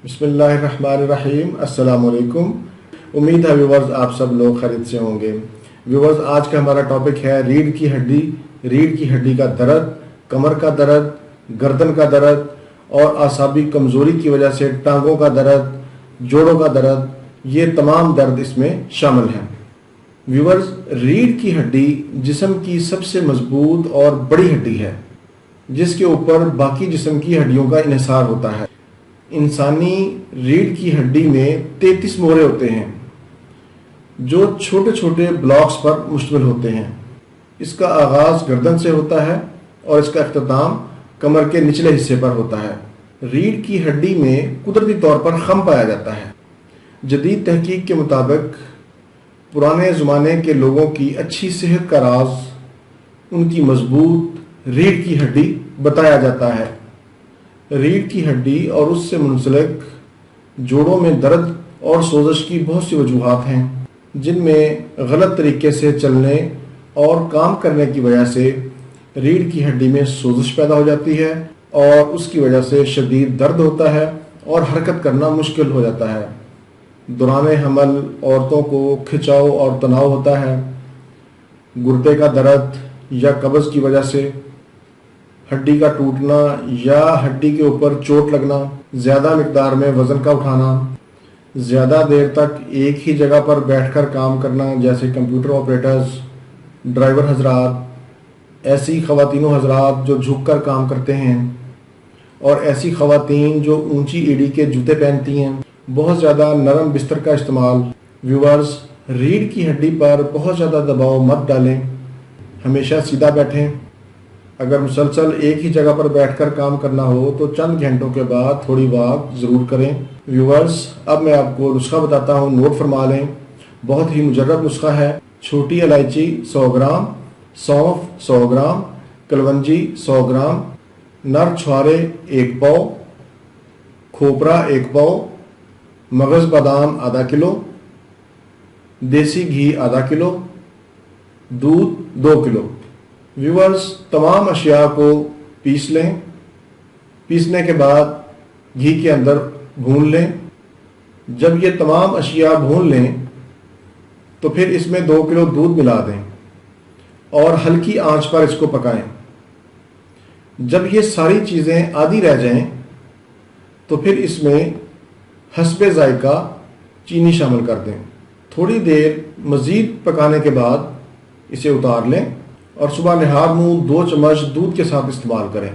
बिस्मिल्लाहिर्रहमानिर्रहीम। अस्सलाम वालेकुम। उम्मीद है व्यूवर्स आप सब लोग खैरियत से होंगे। व्यूवर्स, आज का हमारा टॉपिक है रीढ़ की हड्डी। रीढ़ की हड्डी का दर्द, कमर का दर्द, गर्दन का दर्द और आसाबी कमज़ोरी की वजह से टांगों का दर्द, जोड़ों का दर्द, ये तमाम दर्द इसमें शामिल हैं। व्यूवर्स, रीढ़ की हड्डी जिस्म की सबसे मजबूत और बड़ी हड्डी है, जिसके ऊपर बाकी जिस्म की हड्डियों का इन्हिसार होता है। इंसानी रीढ़ की हड्डी में 33 मोहरे होते हैं जो छोटे छोटे ब्लॉक्स पर मुश्तमिल होते हैं। इसका आगाज़ गर्दन से होता है और इसका अख्ताम कमर के निचले हिस्से पर होता है। रीढ़ की हड्डी में कुदरती तौर पर खम पाया जाता है। जदीद तहकीक के मुताबिक पुराने ज़माने के लोगों की अच्छी सेहत का राज उनकी मजबूत रीढ़ की हड्डी बताया जाता है। रीढ़ की हड्डी और उससे मुंसलिक जोड़ों में दर्द और सोजश की बहुत सी वजूहात हैं, जिनमें गलत तरीके से चलने और काम करने की वजह से रीढ़ की हड्डी में सोजश पैदा हो जाती है और उसकी वजह से शदीद दर्द होता है और हरकत करना मुश्किल हो जाता है। दौरान हमल औरतों को खिंचाव और तनाव होता है। गुर्दे का दर्द या कब्ज़ की वजह से, हड्डी का टूटना या हड्डी के ऊपर चोट लगना, ज़्यादा मिकदार में वज़न का उठाना, ज़्यादा देर तक एक ही जगह पर बैठकर काम करना, जैसे कंप्यूटर ऑपरेटर्स, ड्राइवर हजरात, ऐसी ख़वातीनों हजरात जो झुक कर काम करते हैं, और ऐसी ख़वातीन जो ऊंची एड़ी के जूते पहनती हैं, बहुत ज़्यादा नरम बिस्तर का इस्तेमाल। व्यूवर्स, रीढ़ की हड्डी पर बहुत ज़्यादा दबाव मत डालें, हमेशा सीधा बैठें। अगर मुसलसल एक ही जगह पर बैठकर काम करना हो तो चंद घंटों के बाद थोड़ी वॉक ज़रूर करें। व्यूवर्स, अब मैं आपको नुस्खा बताता हूँ, नोट फरमा लें। बहुत ही मुजर्रब नुस्खा है। छोटी इलायची 100 ग्राम, सौंफ 100 ग्राम, कलवंजी 100 ग्राम, नर छुहारे 1 पाव, खोपरा 1 पाव, मगज़ बादाम आधा किलो, देसी घी आधा किलो, दूध 2 किलो। व्यूवर्स, तमाम अशिया को पीस लें। पीसने के बाद घी के अंदर भून लें। जब ये तमाम अशिया भून लें तो फिर इसमें 2 किलो दूध मिला दें और हल्की आंच पर इसको पकाएं। जब ये सारी चीज़ें आधी रह जाएं तो फिर इसमें हस्बे जायका चीनी शामिल कर दें। थोड़ी देर मज़ीद पकाने के बाद इसे उतार लें और सुबह नहार मुँह 2 चम्मच दूध के साथ इस्तेमाल करें।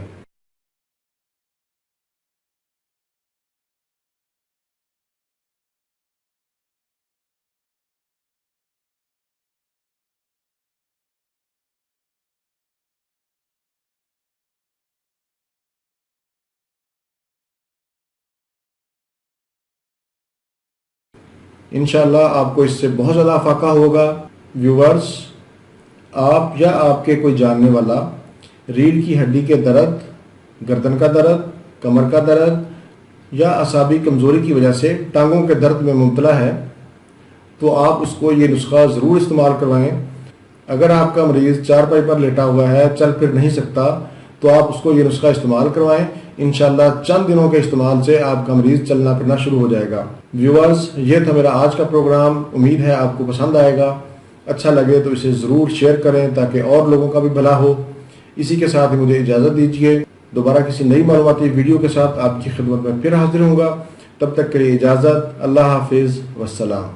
इंशाअल्लाह आपको इससे बहुत ज़्यादा फाका होगा। व्यूवर्स, आप या आपके कोई जानने वाला रीढ़ की हड्डी के दर्द, गर्दन का दर्द, कमर का दर्द या असाबी कमज़ोरी की वजह से टांगों के दर्द में मुब्तला है तो आप उसको ये नुस्खा ज़रूर इस्तेमाल करवाएं। अगर आपका मरीज़ चारपाई पर लेटा हुआ है, चल फिर नहीं सकता, तो आप उसको ये नुस्खा इस्तेमाल करवाएं। इंशाअल्लाह चंद दिनों के इस्तेमाल से आपका मरीज़ चलना फिरना शुरू हो जाएगा। व्यूअर्स, ये था मेरा आज का प्रोग्राम। उम्मीद है आपको पसंद आएगा। अच्छा लगे तो इसे ज़रूर शेयर करें ताकि और लोगों का भी भला हो। इसी के साथ ही मुझे इजाज़त दीजिए। दोबारा किसी नई मालूमाती वीडियो के साथ आपकी खिदमत में फिर हाजिर होऊंगा। तब तक के लिए इजाज़त। अल्लाह हाफिज़, वस्सलाम।